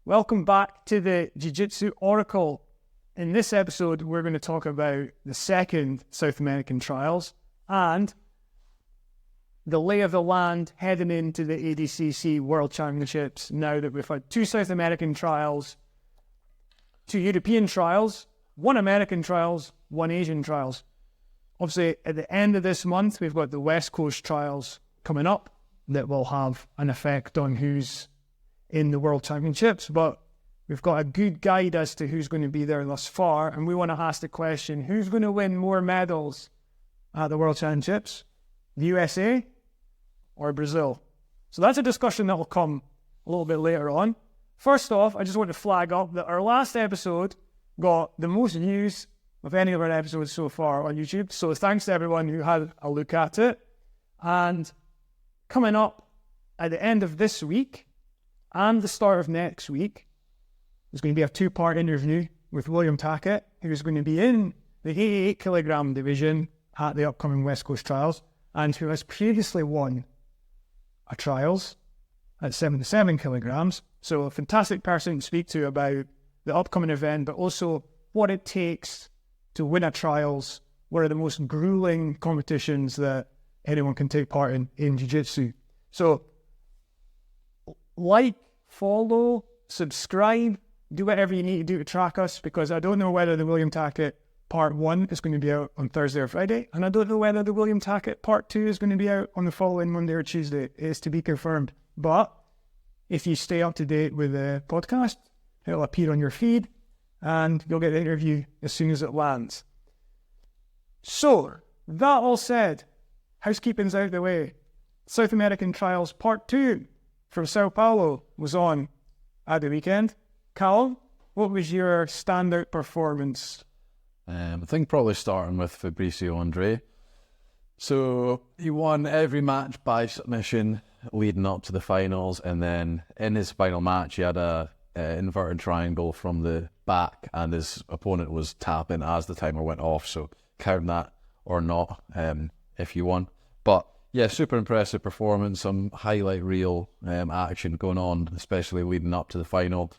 Welcome back to the Jiu Jitsu Oracle. In this episode, we're going to talk about the second South American Trials and the lay of the land heading into the ADCC World Championships now that we've had 2 South American Trials, 2 European Trials, 1 American Trials, 1 Asian Trials. Obviously, at the end of this month, we've got the West Coast Trials coming up that will have an effect on who's in the World Championships, but we've got a good guide as to who's going to be there thus far, and we want to ask the question, who's going to win more medals at the World Championships? The USA or Brazil? So that's a discussion that will come a little bit later on. First off, I just want to flag up that our last episode got the most views of any of our episodes so far on YouTube, so thanks to everyone who had a look at it. And coming up at the end of this week and the start of next week, there's going to be a 2-part interview with William Tackett, who's going to be in the 88 kilogram division at the upcoming West Coast Trials, and who has previously won a Trials at 77 kilograms. So a fantastic person to speak to about the upcoming event, but also what it takes to win a Trials, what are the most grueling competitions that anyone can take part in Jiu-Jitsu. So like, follow, subscribe, do whatever you need to do to track us, because I don't know whether the William Tackett Part 1 is going to be out on Thursday or Friday, and I don't know whether the William Tackett Part 2 is going to be out on the following Monday or Tuesday. It is to be confirmed. But if you stay up to date with the podcast, it'll appear on your feed, and you'll get the interview as soon as it lands. So, that all said, housekeeping's out of the way. South American Trials Part 2 from Sao Paulo was on at the weekend. Calum, what was your standout performance? I think probably starting with Fabricio Andre. So he won every match by submission leading up to the finals, and then in his final match he had a inverted triangle from the back, and his opponent was tapping as the timer went off, so count that or not if you won. But yeah, super impressive performance, some highlight reel action going on, especially leading up to the final.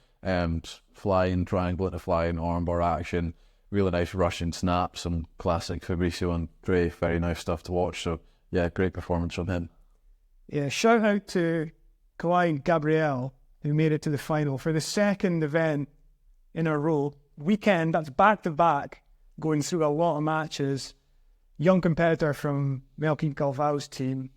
Flying triangle into flying armbar action, really nice Russian snap, some classic Fabricio Andre, very nice stuff to watch. So yeah, great performance from him. Yeah, shout out to Kawhi and Gabriel, who made it to the final for the second event in a row. Weekend, that's back-to-back, going through a lot of matches. Young competitor from Melkin Calvao's team.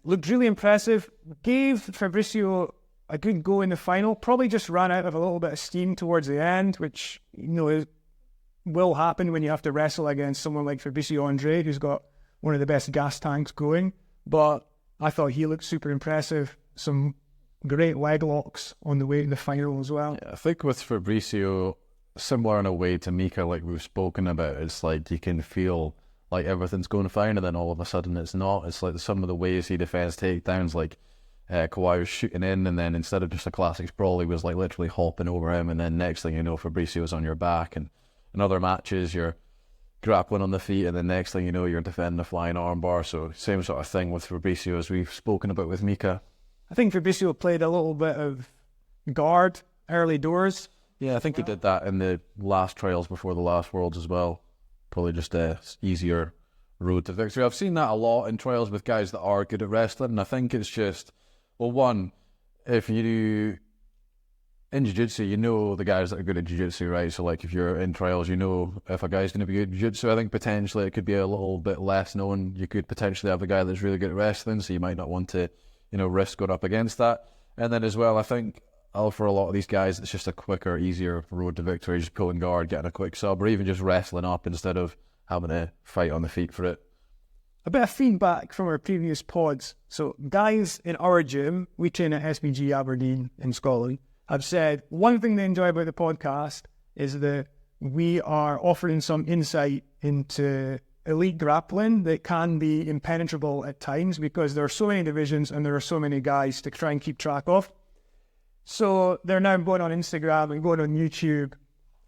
Looked really impressive. Gave Fabricio a good go in the final. Probably just ran out of a little bit of steam towards the end, which, you know, will happen when you have to wrestle against someone like Fabricio Andre, who's got one of the best gas tanks going. But I thought he looked super impressive. Some great leg locks on the way to the final as well. Yeah, I think with Fabricio, similar in a way to Mika, like we've spoken about, it's like you can feel like everything's going fine, and then all of a sudden it's not. It's like some of the ways he defends takedowns, like Kawhi was shooting in, and then instead of just a classic sprawl, he was like literally hopping over him, and then next thing you know, Fabricio's on your back. And in other matches, you're grappling on the feet, and then next thing you know, you're defending a flying armbar. So same sort of thing with Fabricio as we've spoken about with Mika. I think Fabricio played a little bit of guard early doors. Yeah, I think he did that in the last trials before the last Worlds as well. Probably just a easier road to victory. I've seen that a lot in trials with guys that are good at wrestling, and I think it's just, well, one, if you do in jiu-jitsu, you know the guys that are good at jiu-jitsu, right? So like if you're in trials, you know if a guy's going to be good at jiu-jitsu. I think potentially it could be a little bit less known. You could potentially have a guy that's really good at wrestling, so you might not want to, you know, risk going up against that. And then as well, I think for a lot of these guys, it's just a quicker, easier road to victory, just pulling guard, getting a quick sub, or even just wrestling up instead of having to fight on the feet for it. A bit of feedback from our previous pods. So guys in our gym, we train at SBG Aberdeen in Scotland, have said one thing they enjoy about the podcast is that we are offering some insight into elite grappling that can be impenetrable at times because there are so many divisions and there are so many guys to try and keep track of. So they're now going on Instagram and going on YouTube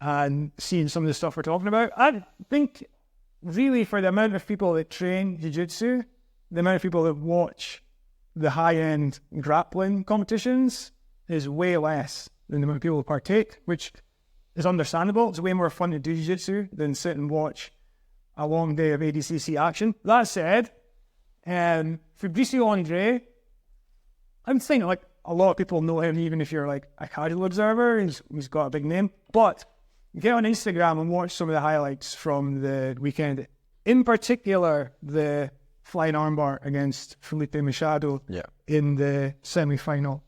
and seeing some of the stuff we're talking about. I think really for the amount of people that train jiu-jitsu, the amount of people that watch the high-end grappling competitions is way less than the amount of people who partake, which is understandable. It's way more fun to do jiu-jitsu than sit and watch a long day of ADCC action. That said, Fabricio Andre, I'm thinking like a lot of people know him, even if you're like a casual observer. He's got a big name. But get on Instagram and watch some of the highlights from the weekend. In particular, the flying armbar against Felipe Machado in the semi-final.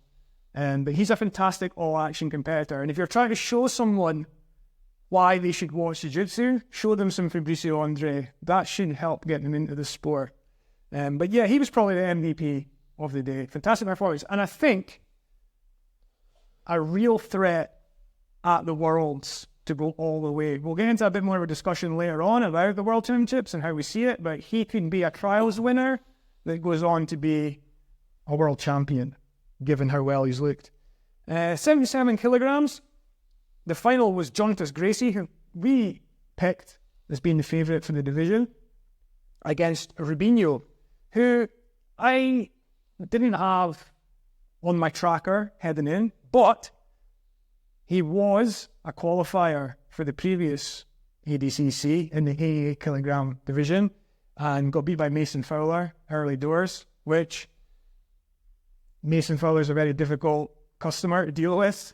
But he's a fantastic all-action competitor. And if you're trying to show someone why they should watch jiu-jitsu, show them some Fabricio Andre. That should help get them into the sport. But yeah, he was probably the MVP of the day. Fantastic performance. And I think a real threat at the Worlds to go all the way. We'll get into a bit more of a discussion later on about the World Championships and how we see it, but he could be a trials winner that goes on to be a world champion, given how well he's looked. 77 kilograms. The final was Jonathan Gracie, who we picked as being the favourite for the division, against Rubinho, who I didn't have on my tracker heading in, but he was a qualifier for the previous ADCC in the 88 kilogram division and got beat by Mason Fowler early doors, which Mason Fowler is a very difficult customer to deal with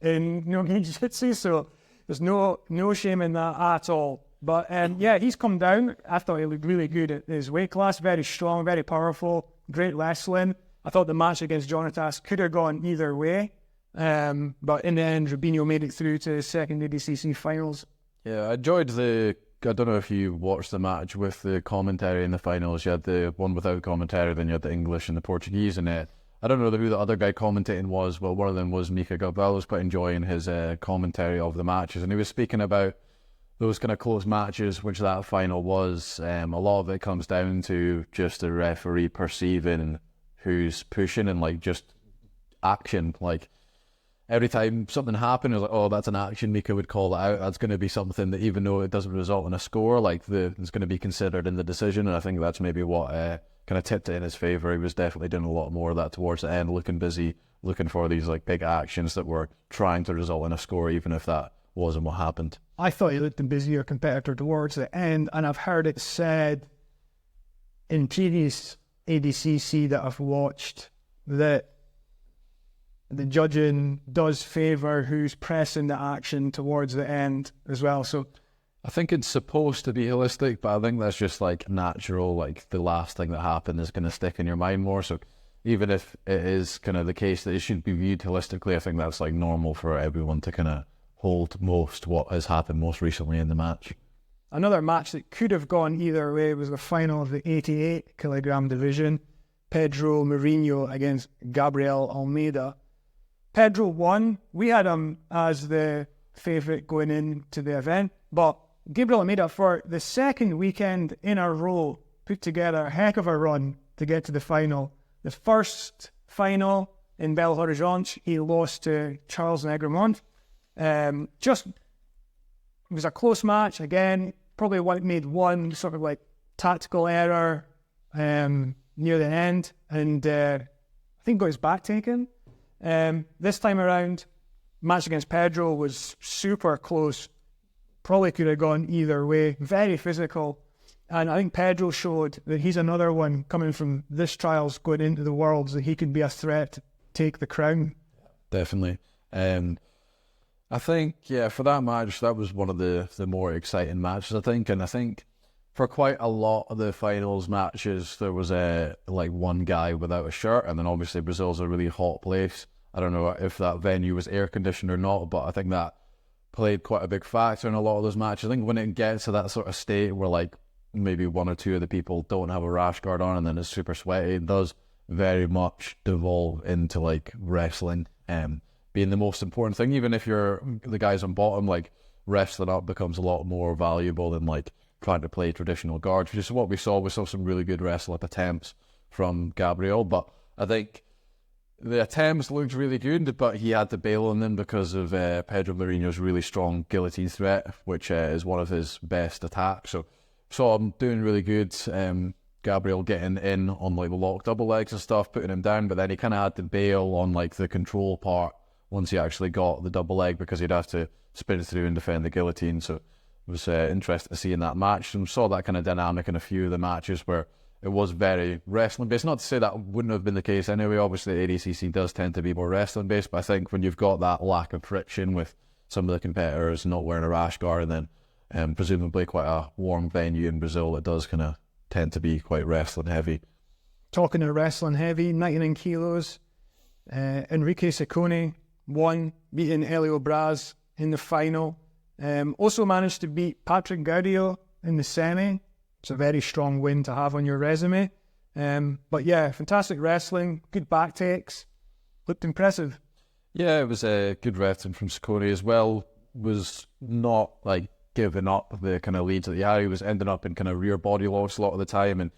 in jiu-jitsu, so there's no shame in that at all. But yeah, he's come down. I thought he looked really good at his weight class, very strong, very powerful, great wrestling. I thought the match against Jonatas could have gone either way, but in the end, Rubinho made it through to the second ADCC finals. Yeah, I enjoyed I don't know if you watched the match with the commentary in the finals. You had the one without commentary, then you had the English and the Portuguese in it. I don't know who the other guy commentating was, but one of them was Mika Gabriel. I was quite enjoying his commentary of the matches, and he was speaking about those kind of close matches, which that final was. A lot of it comes down to just the referee perceiving who's pushing and like just action. Like every time something happened, it was like, oh, that's an action. Mika would call it out. That's going to be something that even though it doesn't result in a score, like it's going to be considered in the decision. And I think that's maybe what kind of tipped it in his favour. He was definitely doing a lot more of that towards the end, looking busy, looking for these like big actions that were trying to result in a score, even if that wasn't what happened. I thought he looked a busier competitor towards the end, and I've heard it said in previous ADCC that I've watched that the judging does favour who's pressing the action towards the end as well. So I think it's supposed to be holistic, but I think that's just like natural. Like the last thing that happened is going to stick in your mind more. So even if it is kind of the case that it should be viewed holistically, I think that's like normal for everyone to kind of hold most what has happened most recently in the match. Another match that could have gone either way was the final of the 88 kilogram division. Pedro Mourinho against Gabriel Almeida. Pedro won. We had him as the favourite going into the event, but Gabriel Almeida, for the second weekend in a row, put together a heck of a run to get to the final. The first final in Belo Horizonte, he lost to Charles Negremont. It was a close match again. Probably made one sort of like tactical error near the end, and I think got his back taken. This time around, match against Pedro was super close. Probably could have gone either way. Very physical, and I think Pedro showed that he's another one coming from this trials going into the Worlds, that he could be a threat to take the crown. Definitely. I think, yeah, for that match, that was one of the more exciting matches, I think. And I think for quite a lot of the finals matches, there was like one guy without a shirt. And then obviously Brazil's a really hot place. I don't know if that venue was air conditioned or not, but I think that played quite a big factor in a lot of those matches. I think when it gets to that sort of state where like maybe one or two of the people don't have a rash guard on and then it's super sweaty, it does very much devolve into like wrestling being the most important thing. Even if you're the guys on bottom, like wrestling up becomes a lot more valuable than like trying to play traditional guards, which is what we saw. We saw some really good wrestle up attempts from Gabriel, but I think the attempts looked really good, but he had to bail on them because of Pedro Mourinho's really strong guillotine threat, which is one of his best attacks. So saw him doing really good. Gabriel getting in on like the locked double legs and stuff, putting him down, but then he kind of had to bail on like the control part once he actually got the double leg, because he'd have to spin through and defend the guillotine. So it was interesting to see in that match, and we saw that kind of dynamic in a few of the matches where it was very wrestling based. Not to say that wouldn't have been the case anyway. Obviously, ADCC does tend to be more wrestling based, but I think when you've got that lack of friction with some of the competitors not wearing a rash guard, and then presumably quite a warm venue in Brazil, it does kind of tend to be quite wrestling heavy. Talking of wrestling heavy, 99 kilos, Enrique Ciccone won, beating Helio Braz in the final. Also managed to beat Patrick Gaudio in the semi. It's a very strong win to have on your resume. But yeah, fantastic wrestling, good back takes, looked impressive. Yeah, it was a good wrestling from Ciccone as well. Was not like giving up the kind of leads at the area. He was ending up in kind of rear body locks a lot of the time,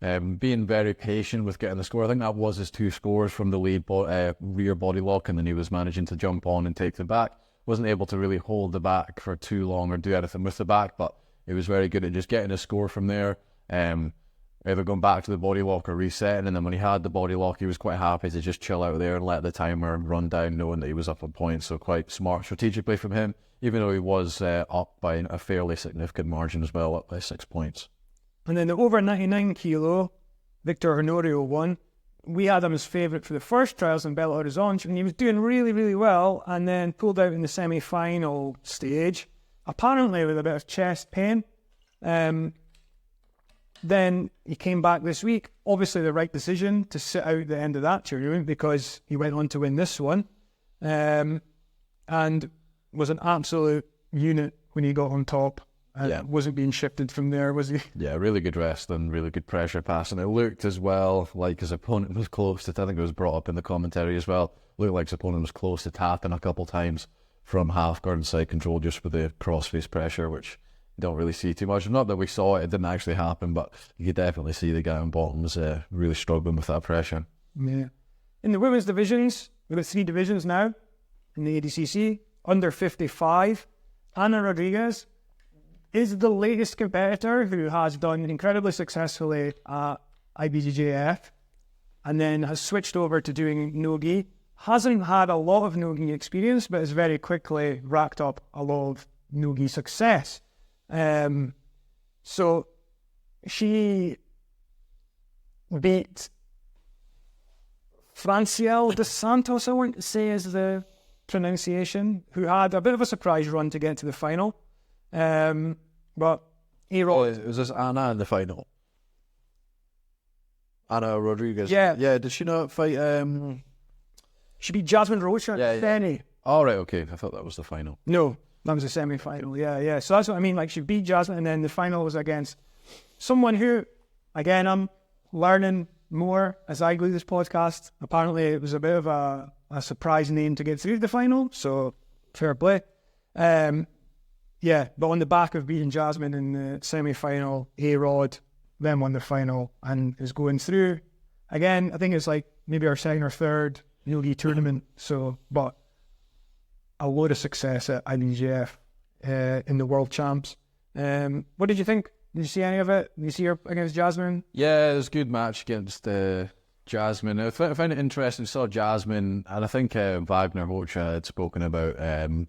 and being very patient with getting the score. I think that was his 2 scores from the lead rear body lock, and then he was managing to jump on and take the back. Wasn't able to really hold the back for too long or do anything with the back, but he was very good at just getting a score from there, either going back to the body lock or resetting. And then when he had the body lock, he was quite happy to just chill out there and let the timer run down, knowing that he was up on points. So quite smart strategically from him, even though he was up by a fairly significant margin as well, up by 6 points. And then the over 99 kilo, Victor Honorio won. We had him as favourite for the first trials in Belo Horizonte, and he was doing really, really well, and then pulled out in the semi-final stage, apparently with a bit of chest pain. Then he came back this week. Obviously the right decision to sit out the end of that tournament, because he went on to win this one, and was an absolute unit when he got on top. Wasn't being shifted from there, was he? Yeah, really good wrestling, really good pressure passing. It looked as well like his opponent was close to, I think it was brought up in the commentary as well, looked like his opponent was close to tapping a couple times from half guard and side control just with the cross-face pressure, which you don't really see too much. Not that we saw it, it didn't actually happen, but you could definitely see the guy on bottom was really struggling with that pressure. Yeah. In the women's divisions, we've got 3 divisions now in the ADCC. Under 55, Ana Rodriguez is the latest competitor who has done incredibly successfully at IBJJF and then has switched over to doing no-gi. Hasn't had a lot of no-gi experience, but has very quickly racked up a lot of no-gi success. So she beat Franciel dos Santos, I want to say is the pronunciation, who had a bit of a surprise run to get to the final. But was this Anna in the final? Anna Rodriguez. Yeah. Did she not fight? She beat Jasmine Rocha at Feni. Oh, right, okay. I thought that was the final. No, that was the semi-final. Yeah. So that's what I mean. Like, she beat Jasmine, and then the final was against someone who, again, I'm learning more as I do this podcast. Apparently, it was a bit of a surprise name to get through the final. So fair play. Yeah, but on the back of beating Jasmine in the semi-final, A-Rod then won the final and is going through. Again, I think it's like maybe our second or third no-gi tournament. So, but a load of success at IBJF in the World Champs. What did you think? Did you see any of it? Did you see her against Jasmine? Yeah, it was a good match against Jasmine. I found it interesting. I saw Jasmine, and I think Wagner Rocha had spoken about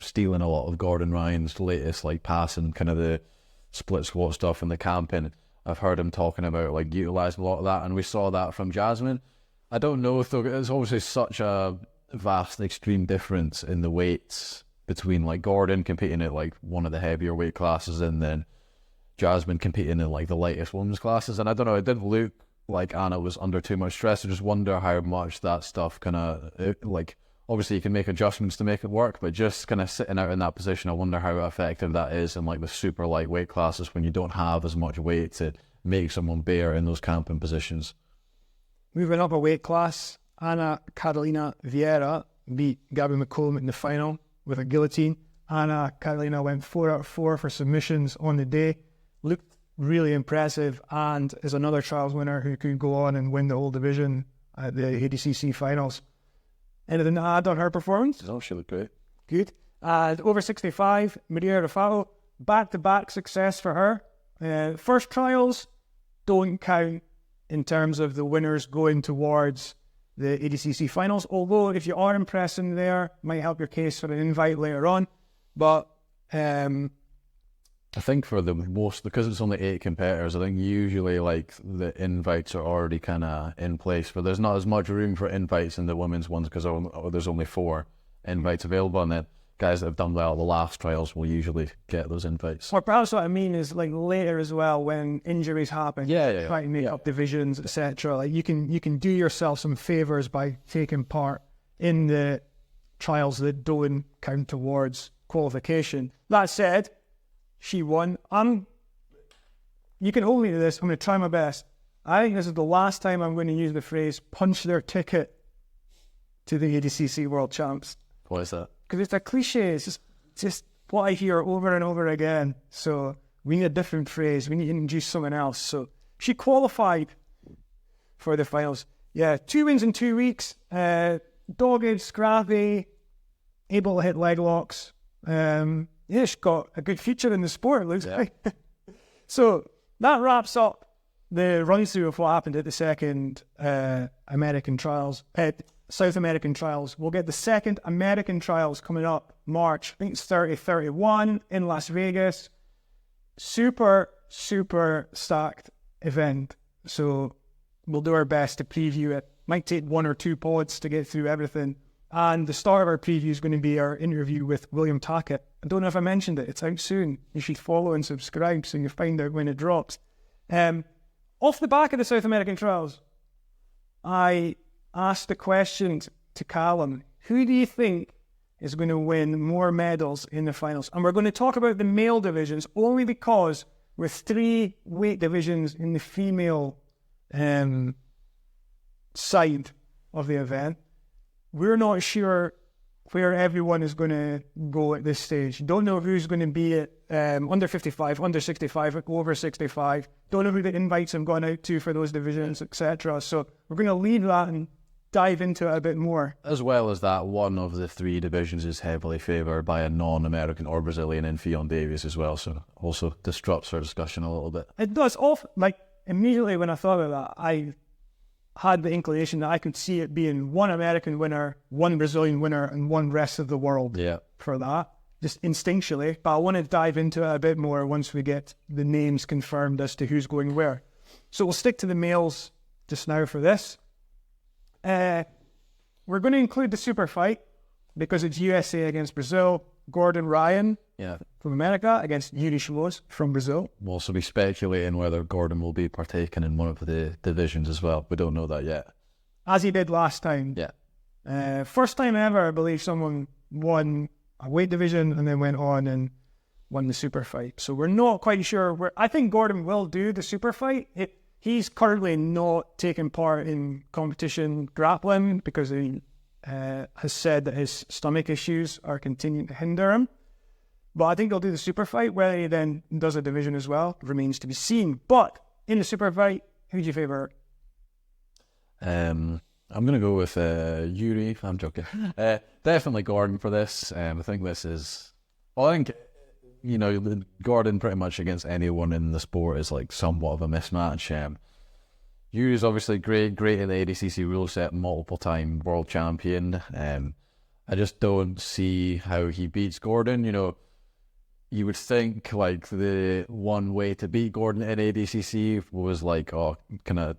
stealing a lot of Gordon Ryan's latest passing, kind of the split squat stuff in the camp, and I've heard him talking about utilising a lot of that, and we saw that from Jasmine. I don't know if there's obviously such a vast extreme difference in the weights between Gordon competing at one of the heavier weight classes and then Jasmine competing in the lightest women's classes, and I don't know, it didn't look like Anna was under too much stress. I just wonder how much that stuff kind of, obviously you can make adjustments to make it work, but just kind of sitting out in that position, I wonder how effective that is in the super lightweight classes when you don't have as much weight to make someone bear in those camping positions. Moving up a weight class, Ana Carolina Vieira beat Gabby McCollum in the final with a guillotine. Ana Carolina went 4 out of 4 for submissions on the day. Looked really impressive, and is another trials winner who could go on and win the whole division at the ADCC finals. Anything to add on her performance? Oh, she looked great. Good. Over 65, Maria Rafael, back-to-back success for her. First trials don't count in terms of the winners going towards the ADCC finals. Although if you are impressing there, might help your case for an invite later on. But I think for the most, because it's only 8 competitors, I think usually like the invites are already kind of in place, but there's not as much room for invites in the women's ones because there's only 4 invites available, and then guys that have done well at the last trials will usually get those invites. Or perhaps what I mean is like later as well when injuries happen. Try to make up divisions, etc. Like you can do yourself some favors by taking part in the trials that don't count towards qualification. That said, she won. You can hold me to this. I'm going to try my best. I think this is the last time I'm going to use the phrase punch their ticket to the ADCC World Champs. Why is that? Because it's a cliche. It's just what I hear over and over again. So we need a different phrase. We need to introduce someone else. So she qualified for the finals. Yeah, 2 wins in 2 weeks. Dogged, scrappy, able to hit leg locks. Yeah, she's got a good future in the sport, it looks like. So that wraps up the run-through of what happened at the second American trials, South American trials. We'll get the second American trials coming up March. I think it's 30-31 in Las Vegas. Super, super stacked event. So we'll do our best to preview it. Might take 1 or 2 pods to get through everything. And the start of our preview is going to be our interview with William Tackett. I don't know if I mentioned it. It's out soon. You should follow and subscribe so you find out when it drops. Off the back of the South American trials, I asked the question to Calum, who do you think is going to win more medals in the finals? And we're going to talk about the male divisions only because with 3 weight divisions in the female side of the event, we're not sure where everyone is going to go at this stage. Don't know who's going to be at under 55, under 65, over 65. Don't know who the invites have gone out to for those divisions, etc. So we're going to leave that and dive into it a bit more. As well as that, one of the 3 divisions is heavily favoured by a non-American or Brazilian in Fionn Davies as well, so also disrupts our discussion a little bit. It does. Immediately when I thought of that, I had the inclination that I could see it being 1 American winner, 1 Brazilian winner, and 1 rest of the world for that, just instinctually. But I want to dive into it a bit more once we get the names confirmed as to who's going where. So we'll stick to the males just now for this. We're going to include the super fight because it's USA against Brazil. Gordon Ryan from America against Yuri Shimos from Brazil. We'll also be speculating whether Gordon will be partaking in one of the divisions as well. We don't know that yet. As he did last time. Yeah. First time ever, I believe someone won a weight division and then went on and won the super fight. So we're not quite sure where. I think Gordon will do the super fight. He's currently not taking part in competition grappling because he has said that his stomach issues are continuing to hinder him. But I think he'll do the super fight. Whether he then does a division as well remains to be seen. But in the super fight, who do you favour? I'm going to go with Yuri. I'm joking. Definitely Gordon for this. I think this is... Well, I think, Gordon pretty much against anyone in the sport is like somewhat of a mismatch. Yuri's obviously great in the ADCC rule set, multiple-time world champion. I just don't see how he beats Gordon. You would think like the one way to beat Gordon in ADCC was like, kind of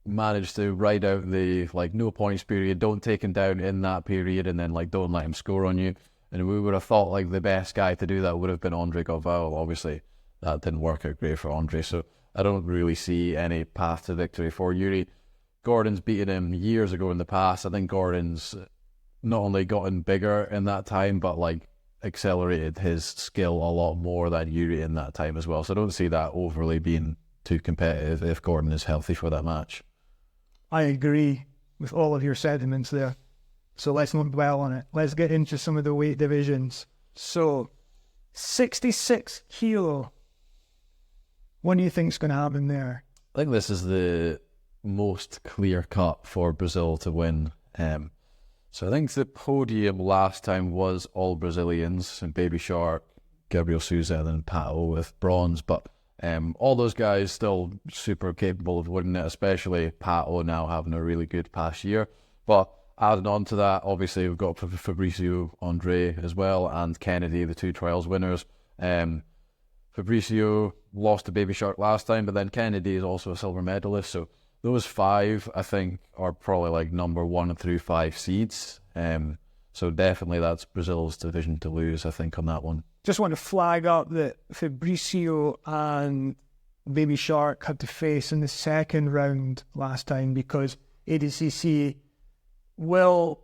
manage to ride out the no points period, don't take him down in that period, and then don't let him score on you. And we would have thought the best guy to do that would have been Andre Galval. Obviously, that didn't work out great for Andre, so I don't really see any path to victory for Yuri. Gordon's beaten him years ago in the past. I think Gordon's not only gotten bigger in that time, but accelerated his skill a lot more than Yuri in that time as well. So I don't see that overly being too competitive if Gordon is healthy for that match. I agree with all of your sentiments there. So let's not dwell on it. Let's get into some of the weight divisions. So 66 kilo. What do you think is going to happen there? I think this is the most clear cut for Brazil to win. So I think the podium last time was all Brazilians, and Baby Shark, Gabriel Souza, and then Pato with bronze. But all those guys still super capable of winning it, especially Pato now having a really good past year. But adding on to that, obviously we've got Fabricio Andre as well, and Kennedy, the 2 trials winners. Fabricio lost to Baby Shark last time, but then Kennedy is also a silver medalist. So those 5, I think, are probably like number 1 through 5 seeds. So definitely that's Brazil's division to lose, I think, on that one. Just want to flag up that Fabricio and Baby Shark had to face in the second round last time because ADCC will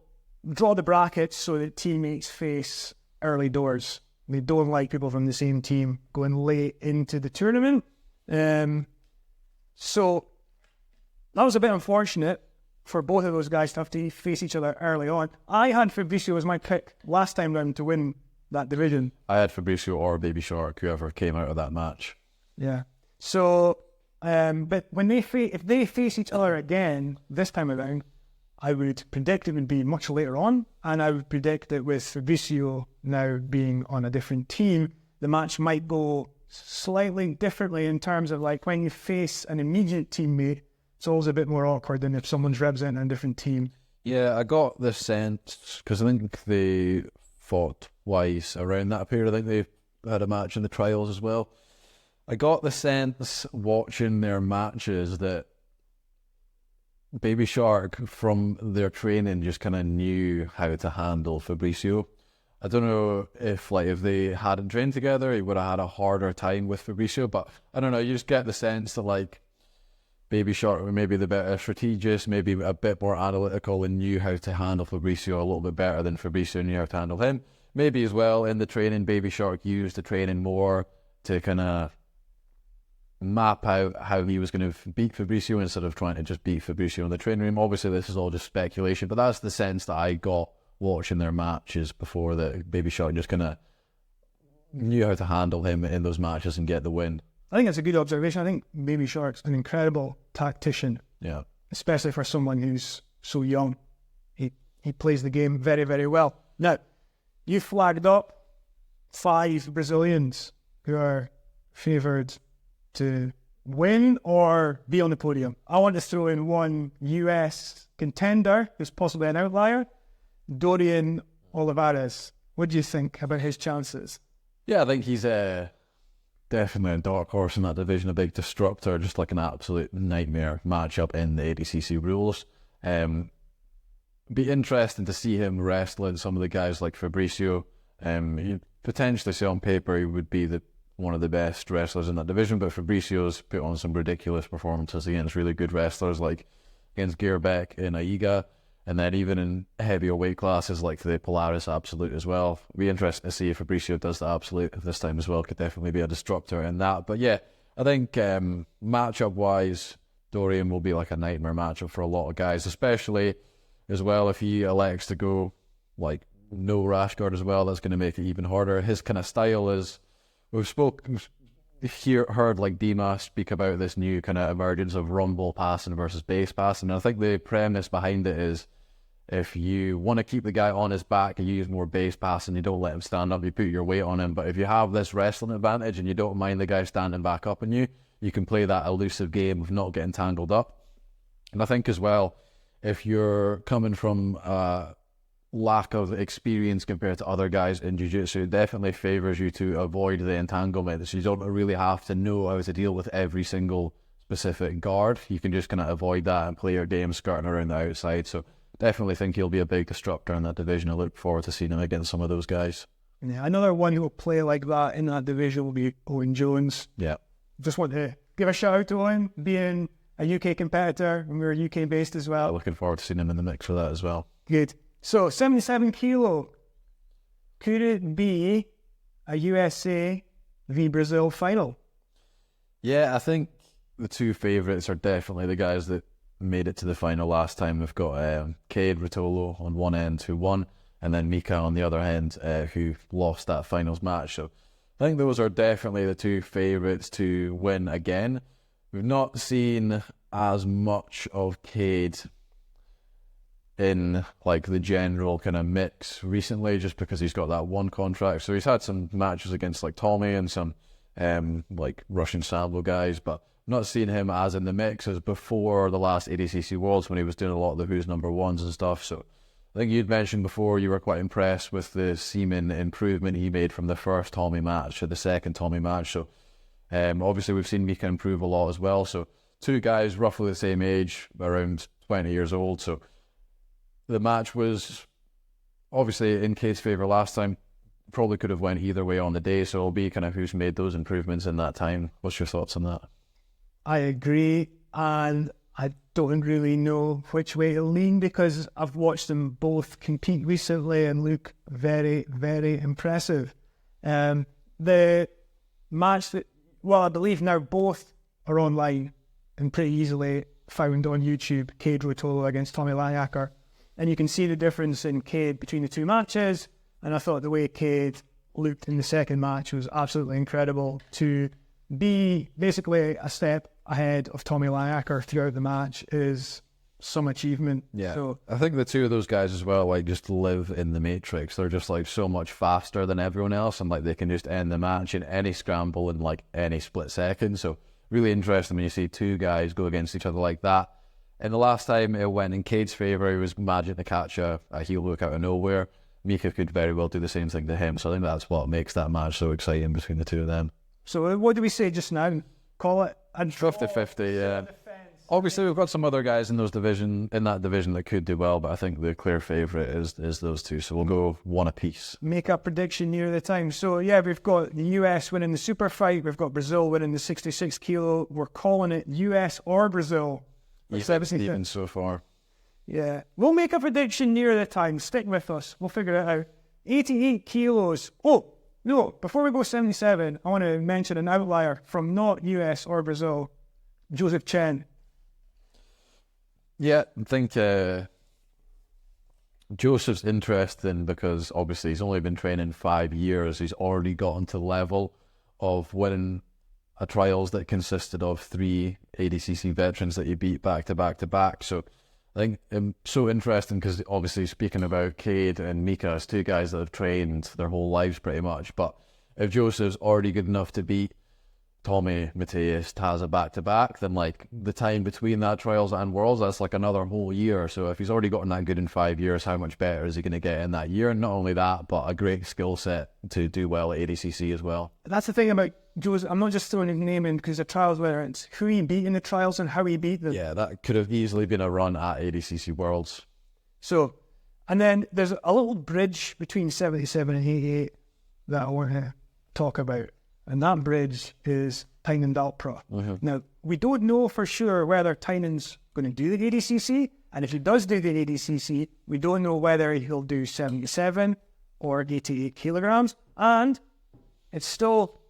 draw the brackets so that teammates face early doors. They don't like people from the same team going late into the tournament. So that was a bit unfortunate for both of those guys to have to face each other early on. I had Fabricio as my pick last time round to win that division. I had Fabricio or Baby Shark, whoever came out of that match. Yeah. So, but when if they face each other again this time around, I would predict it would be much later on, and I would predict that with Fabricio now being on a different team, the match might go slightly differently in terms of like when you face an immediate teammate, it's always a bit more awkward than if someone's representing a different team. Yeah, I got the sense, because I think they fought twice around that period. I think they had a match in the trials as well. I got the sense watching their matches that Baby Shark, from their training, just kind of knew how to handle Fabricio. I don't know if they hadn't trained together, he would have had a harder time with Fabricio, but I don't know, you just get the sense that like Baby Shark were maybe the better strategist, maybe a bit more analytical and knew how to handle Fabricio a little bit better than Fabricio knew how to handle him. Maybe as well in the training, Baby Shark used the training more to kind of map out how he was going to beat Fabricio instead of trying to just beat Fabricio in the training room. Obviously, this is all just speculation, but that's the sense that I got watching their matches before, that Baby Shark just kind of knew how to handle him in those matches and get the win. I think that's a good observation. I think Baby Shark's an incredible tactician. Yeah. Especially for someone who's so young. He plays the game very, very well. Now, you flagged up 5 Brazilians who are favoured to win or be on the podium. I want to throw in one US contender who's possibly an outlier, Dorian Olivares. What do you think about his chances? Yeah, I think he's definitely a dark horse in that division, a big disruptor, just like an absolute nightmare matchup in the ADCC rules. Be interesting to see him wrestling some of the guys like Fabricio. You potentially see on paper he would be one of the best wrestlers in that division, but Fabricio's put on some ridiculous performances against really good wrestlers, like against Gearbeck and Aiga, and then even in heavier weight classes like the Polaris Absolute as well. It'll be interesting to see if Fabricio does the Absolute this time as well. Could definitely be a disruptor in that. But yeah, I think matchup-wise, Dorian will be like a nightmare matchup for a lot of guys, especially as well if he elects to go like no rash guard as well. That's going to make it even harder. His kind of style is... We've heard like Dima speak about this new kind of emergence of rumble passing versus base passing. And I think the premise behind it is if you want to keep the guy on his back, you use more base passing, you don't let him stand up, you put your weight on him. But if you have this wrestling advantage and you don't mind the guy standing back up on you, you can play that elusive game of not getting tangled up. And I think as well, if you're coming from lack of experience compared to other guys in jiu-jitsu, it definitely favours you to avoid the entanglement, so you don't really have to know how to deal with every single specific guard. You can just kind of avoid that and play your game skirting around the outside. So definitely think he'll be a big disruptor in that division. I look forward to seeing him against some of those guys. Yeah, another one who will play like that in that division will be Owen Jones. Yeah. Just want to give a shout out to Owen, being a UK competitor, and we're UK based as well. Looking forward to seeing him in the mix for that as well. Good. So, 77 kilo. Could it be a USA v Brazil final? Yeah, I think the 2 favourites are definitely the guys that made it to the final last time. We've got Cade Rotolo on one end who won, and then Mika on the other end who lost that finals match. So I think those are definitely the 2 favourites to win again. We've not seen as much of Cade in like the general kind of mix recently, just because he's got that one contract. So he's had some matches against like Tommy and some like Russian Sambo guys, but not seeing him as in the mix as before the last ADCC Worlds when he was doing a lot of the who's number ones and stuff. So I think you'd mentioned before you were quite impressed with the seeming improvement he made from the first Tommy match to the second Tommy match. So obviously we've seen Mika improve a lot as well. So two guys roughly the same age, around 20 years old. So the match was obviously in Cade's favour last time. Probably could have went either way on the day. So it'll be kind of who's made those improvements in that time. What's your thoughts on that? I agree, and I don't really know which way to lean because I've watched them both compete recently and look very, very impressive. The match that, well, I believe now both are online and pretty easily found on YouTube, Cade Rotolo against Tommy Langacker. And you can see the difference in Cade between the two matches. And I thought the way Cade looked in the second match was absolutely incredible. To be basically a step ahead of Tommy Langacker throughout the match is some achievement. Yeah, so I think the two of those guys as well, like, just live in the matrix. They're just like so much faster than everyone else, and like they can just end the match in any scramble in like any split second. So really interesting when you see two guys go against each other like that. And the last time it went in Cade's favour, he was magic to catch a heel hook out of nowhere. Mika could very well do the same thing to him. So I think that's what makes that match so exciting between the two of them. So what do we say just now? Call it a 50-50, yeah. Obviously, we've got some other guys in that division that could do well, but I think the clear favourite is those two. So we'll go one apiece. Make a prediction near the time. So yeah, we've got the US winning the super fight. We've got Brazil winning the 66 kilo. We're calling it US or Brazil. Even so far. Yeah, we'll make a prediction near the time. Stick with us. We'll figure it out. 88 kilos. Oh, no, before we go 77, I want to mention an outlier from not US or Brazil, Joseph Chen. Yeah, I think Joseph's interesting because obviously he's only been training 5 years. He's already gotten to the level of winning a trials that consisted of 3 ADCC veterans that he beat back to back to back. So I think it's so interesting because obviously speaking about Cade and Mika as two guys that have trained their whole lives pretty much, but if Joseph's already good enough to beat Tommy, McTavish, Taza back to back, then like the time between that trials and worlds, that's like another whole year. So if he's already gotten that good in 5 years, how much better is he going to get in that year? And not only that, but a great skill set to do well at ADCC as well. That's the thing about Joseph. I'm not just throwing his name in because the trials, whether it's who he beat in the trials and how he beat them. Yeah, that could have easily been a run at ADCC Worlds. So, and then there's a little bridge between 77 and 88 that I want to talk about. And that bridge is Tynan Dalpra. Mm-hmm. Now, we don't know for sure whether Tynan's going to do the ADCC. And if he does do the ADCC, we don't know whether he'll do 77 or 88 kilograms. And it's still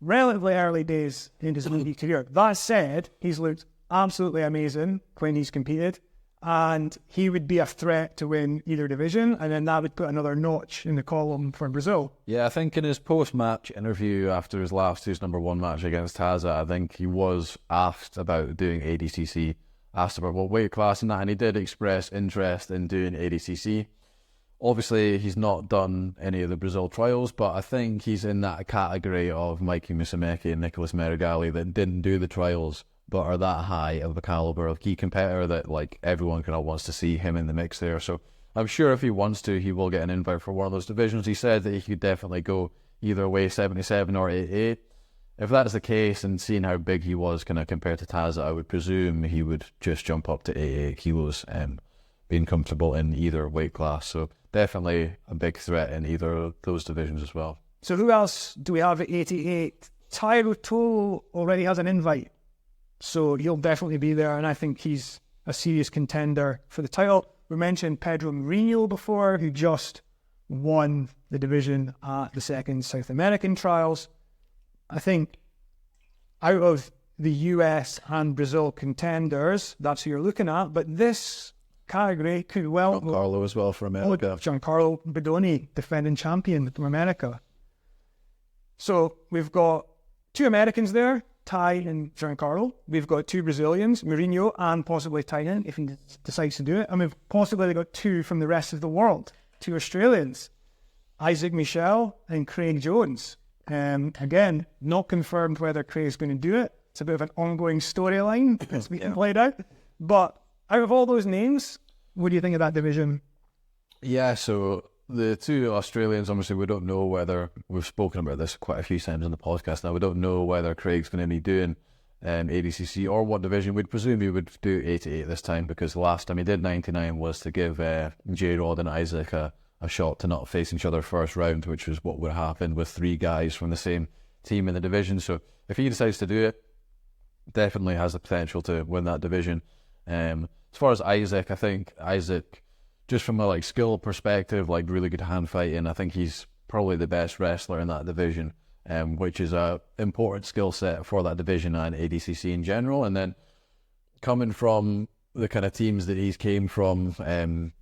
relatively early days in his league career. That said, he's looked absolutely amazing when he's competed. And he would be a threat to win either division, and then that would put another notch in the column for Brazil. Yeah, I think in his post-match interview after his last who's number one match against Taza, I think he was asked about doing ADCC, asked about what weight class and that, and he did express interest in doing ADCC. Obviously, he's not done any of the Brazil trials, but I think he's in that category of Mikey Musumeci and Nicholas Merigali that didn't do the trials, but are that high of a caliber of key competitor that like everyone kind of wants to see him in the mix there. So I'm sure if he wants to, he will get an invite for one of those divisions. He said that he could definitely go either way, 77 or 88. If that's the case, and seeing how big he was kind of compared to Taza, I would presume he would just jump up to 88 kilos, being comfortable in either weight class. So definitely a big threat in either of those divisions as well. So who else do we have at 88? Tyro Tolo already has an invite. So he'll definitely be there, and I think he's a serious contender for the title. We mentioned Pedro Mourinho before, who just won the division at the second South American Trials. I think out of the US and Brazil contenders, that's who you're looking at, but this category could well... Giancarlo as well for America. Giancarlo Bedoni, defending champion from America. So we've got 2 Americans there, Ty and Giancarlo. We've got 2 Brazilians, Mourinho and possibly Tynan, if he decides to do it. And we've possibly got 2 from the rest of the world, 2 Australians, Isaac Michel and Craig Jones. Again, not confirmed whether Craig's going to do it. It's a bit of an ongoing storyline that's being played out. But out of all those names, what do you think of that division? Yeah, so the two Australians, obviously, we don't know whether, we've spoken about this quite a few times on the podcast now, we don't know whether Craig's going to be doing ADCC or what division. We'd presume he would do 88 this time, because the last time he did 99 was to give J-Rod and Isaac a shot to not face each other first round, which was what would happen with three guys from the same team in the division. So if he decides to do it, definitely has the potential to win that division. As far as Isaac, I think Isaac, just from a skill perspective, really good hand fighting, I think he's probably the best wrestler in that division, which is a important skill set for that division and ADCC in general. And then coming from the kind of teams that he's came from,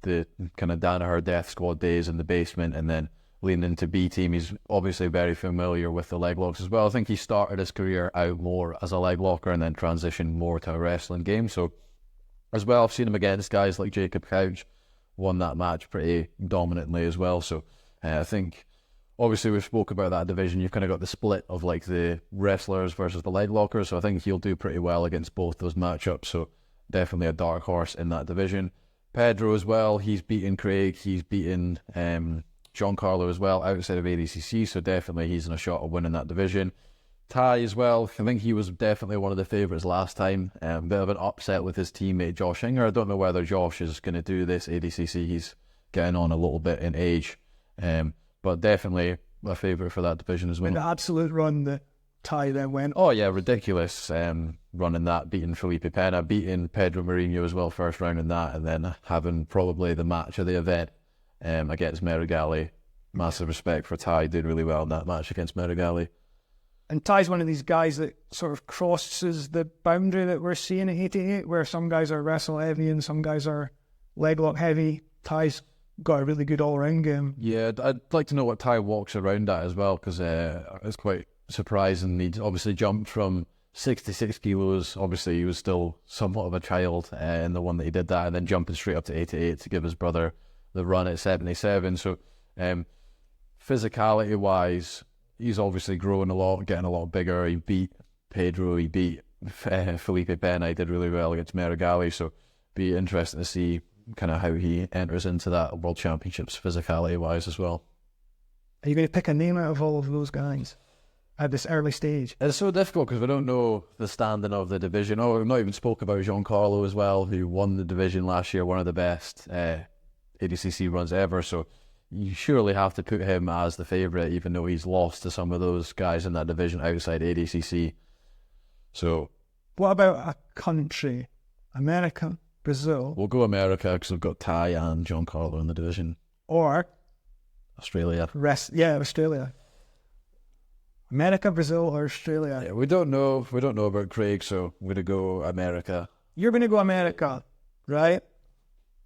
the kind of Danaher Death Squad days in the basement, and then leaning into B team, he's obviously very familiar with the leg locks as well. I think he started his career out more as a leg locker and then transitioned more to a wrestling game. So as well, I've seen him against guys like Jacob Couch, won that match pretty dominantly as well. So I think, obviously we've spoke about that division, you've kind of got the split of the wrestlers versus the leg lockers, so I think he'll do pretty well against both those matchups. So definitely a dark horse in that division. Pedro as well, he's beaten Craig, he's beaten Giancarlo as well outside of ADCC, so definitely he's in a shot of winning that division. Ty as well, I think he was definitely one of the favourites last time. A bit of an upset with his teammate Josh Hinger. I don't know whether Josh is going to do this ADCC. He's getting on a little bit in age, but definitely a favourite for that division as well. The absolute run that Ty then went. Oh yeah, ridiculous running that, beating Felipe Pena, beating Pedro Mourinho as well first round in that, and then having probably the match of the event against Merigali. Massive respect for Ty, did really well in that match against Merigali. And Ty's one of these guys that sort of crosses the boundary that we're seeing at 88, where some guys are wrestle heavy and some guys are leg lock heavy. Ty's got a really good all-round game. Yeah, I'd like to know what Ty walks around at as well, because it's quite surprising. He'd obviously jumped from 66 kilos. Obviously, he was still somewhat of a child in the one that he did that, and then jumping straight up to 88 to give his brother the run at 77. So physicality-wise, he's obviously growing a lot, getting a lot bigger. He beat Pedro, he beat Felipe Pena, he did really well against Merigali, so be interesting to see kind of how he enters into that World Championships physicality-wise as well. Are you going to pick a name out of all of those guys at this early stage? It's so difficult because we don't know the standing of the division. Oh, we've not even spoke about Giancarlo as well, who won the division last year, one of the best ADCC runs ever, so you surely have to put him as the favourite, even though he's lost to some of those guys in that division outside ADCC. So, what about a country? America, Brazil? We'll go America because we've got Ty and Giancarlo in the division. Or Australia. Australia. America, Brazil, or Australia? Yeah, we don't know. We don't know about Craig, so we're going to go America. You're going to go America, right?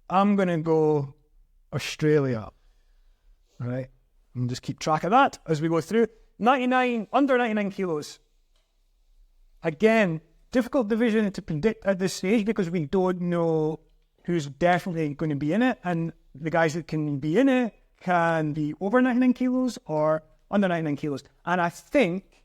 I'm going to go Australia. Right, and just keep track of that as we go through. Under 99 kilos. Again, difficult division to predict at this stage because we don't know who's definitely going to be in it, and the guys that can be in it can be over 99 kilos or under 99 kilos. And I think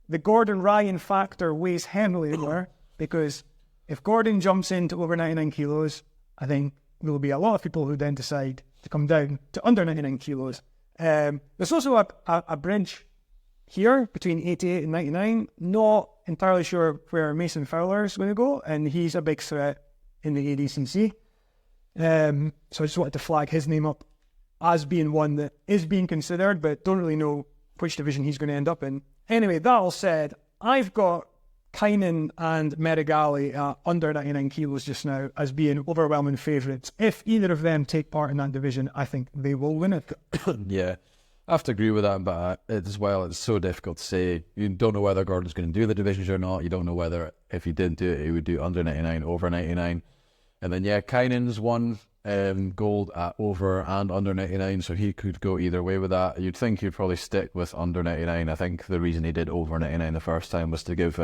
the Gordon Ryan factor weighs heavily there, because if Gordon jumps into over 99 kilos, I think there will be a lot of people who then decide to come down to under 99 kilos. There's also a bridge here between 88 and 99. Not entirely sure where Mason Fowler is going to go, and he's a big threat in the ADCC. So I just wanted to flag his name up as being one that is being considered, but don't really know which division he's going to end up in. Anyway, that all said, I've got Kynan and Merigali under 99 kilos just now as being overwhelming favourites. If either of them take part in that division, I think they will win it. Yeah, I have to agree with that, but as well, it's so difficult to say. You don't know whether Gordon's going to do the divisions or not. You don't know whether, if he did do it, he would do under 99, over 99. And then, yeah, Kynan's won gold at over and under 99, so he could go either way with that. You'd think he'd probably stick with under 99. I think the reason he did over 99 the first time was to give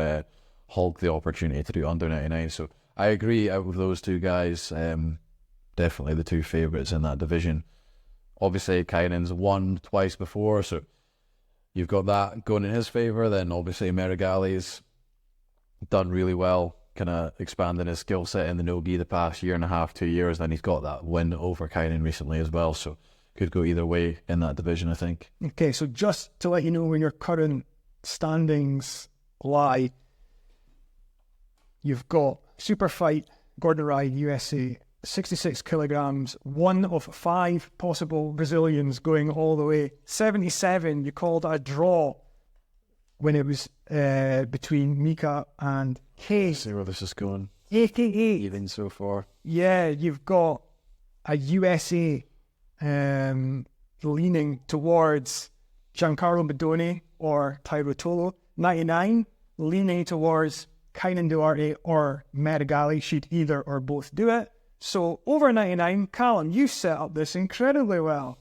Hulk the opportunity to do under 99. So I agree, out of those two guys, definitely the two favourites in that division. Obviously, Kynan's won twice before, so you've got that going in his favour. Then obviously Merigali's done really well, kind of expanding his skill set in the no-gi the past year and a half, 2 years. Then he's got that win over Kynan recently as well, so could go either way in that division, I think. Okay, so just to let you know when your current standings lie, you've got Super Fight, Gordon Ryan, USA, 66 kilograms, one of 5 possible Brazilians going all the way. 77, you called a draw when it was between Mika and Kay. See where this is going. 88. Even so far. Yeah, you've got a USA leaning towards Giancarlo Bedoni or Tyro Tolo. 99, leaning towards Kynan Duarte or Merigali. Should either or both do it. So over 99, Calum, you set up this incredibly well.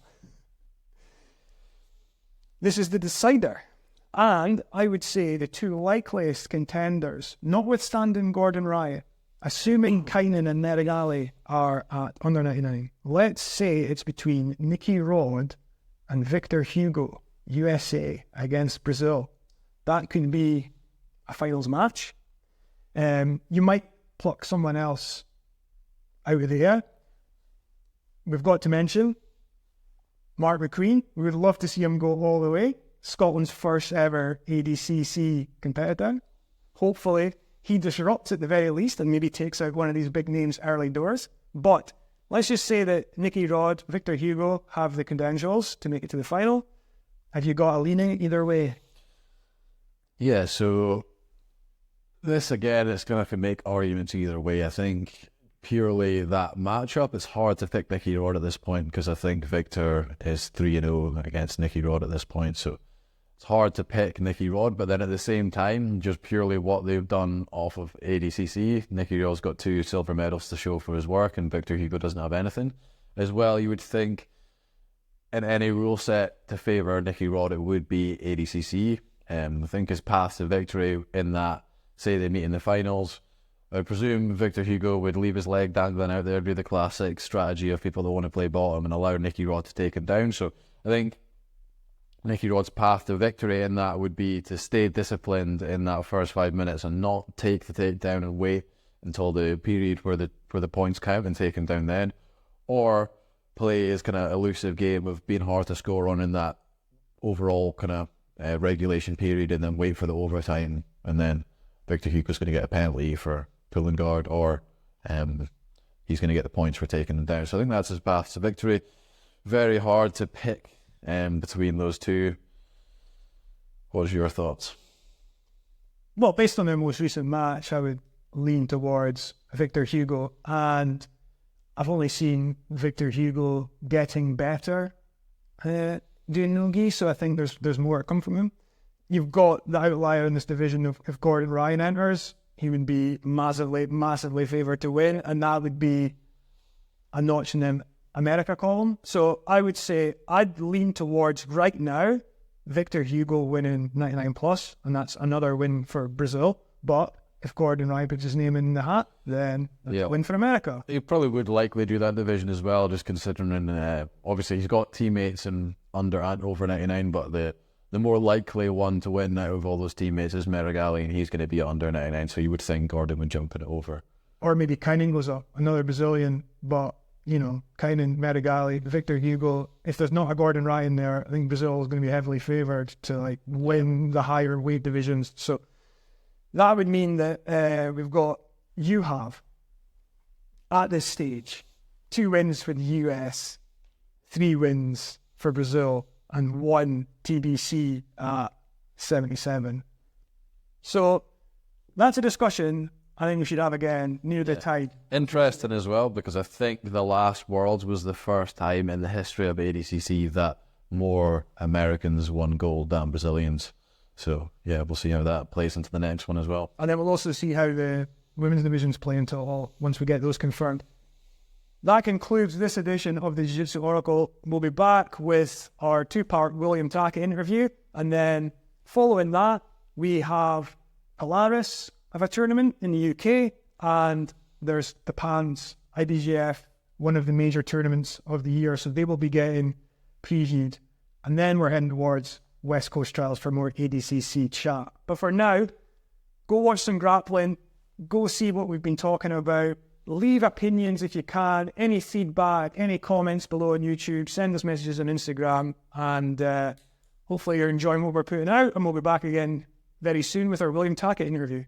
This is the decider. And I would say the 2 likeliest contenders, notwithstanding Gordon Ryan, assuming Kynan and Merigali are at under 99, let's say it's between Nicky Rod and Victor Hugo, USA against Brazil. That could be a finals match. You might pluck someone else out of the air. We've got to mention Mark McQueen. We would love to see him go all the way. Scotland's first ever ADCC competitor. Hopefully he disrupts at the very least and maybe takes out one of these big names early doors. But let's just say that Nicky Rod, Victor Hugo have the credentials to make it to the final. Have you got a leaning either way? Yeah, so this again, it's going to have to make arguments either way. I think purely that matchup, it's hard to pick Nicky Rod at this point because I think Victor is 3-0 against Nicky Rod at this point. So it's hard to pick Nicky Rod, but then at the same time, just purely what they've done off of ADCC, Nicky Rod's got 2 silver medals to show for his work, and Victor Hugo doesn't have anything. As well, you would think in any rule set to favour Nicky Rod, it would be ADCC. I think his path to victory in that, say they meet in the finals, I presume Victor Hugo would leave his leg dangling out there, do the classic strategy of people that want to play bottom and allow Nicky Rod to take him down. So I think Nicky Rod's path to victory in that would be to stay disciplined in that first 5 minutes and not take the takedown and wait until the period where the points count and take him down then, or play his kind of elusive game of being hard to score on in that overall kind of regulation period and then wait for the overtime, and then Victor Hugo's going to get a penalty for pulling guard, or he's going to get the points for taking him down. So I think that's his path to victory. Very hard to pick between those two. What are your thoughts? Well, based on their most recent match, I would lean towards Victor Hugo, and I've only seen Victor Hugo getting better doing no-gi, so I think there's more to come from him. You've got the outlier in this division of if Gordon Ryan enters, he would be massively favoured to win, and that would be a notch in the America column. So I would say I'd lean towards, right now, Victor Hugo winning 99 plus, and that's another win for Brazil. But if Gordon Ryan puts his name in the hat, then that's a win for America. He probably would likely do that division as well, just considering obviously he's got teammates in under and over 99, but the more likely one to win out of all those teammates is Merigali, and he's going to be under 99, so you would think Gordon would jump it over. Or maybe Kynan goes up, another Brazilian, but, you know, Kynan, Merigali, Victor Hugo. If there's not a Gordon Ryan there, I think Brazil is going to be heavily favoured to like win the higher weight divisions. So that would mean that you have, at this stage, 2 wins for the US, 3 wins for Brazil, and 1 TBC at 77. So that's a discussion I think we should have again near the tide. Interesting as well, because I think the last Worlds was the first time in the history of ADCC that more Americans won gold than Brazilians. So yeah, we'll see how that plays into the next one as well. And then we'll also see how the women's divisions play once we get those confirmed. That concludes this edition of the Jiu Jitsu Oracle. We'll be back with our 2-part William Taka interview, and then following that, we have Polaris of a tournament in the UK, and there's the PANS IBJF, one of the major tournaments of the year, so they will be getting previewed. And then we're heading towards West Coast Trials for more ADCC chat. But for now, go watch some grappling, go see what we've been talking about, leave opinions if you can, any feedback, any comments below on YouTube, send us messages on Instagram, and hopefully you're enjoying what we're putting out, and we'll be back again very soon with our William Tackett interview.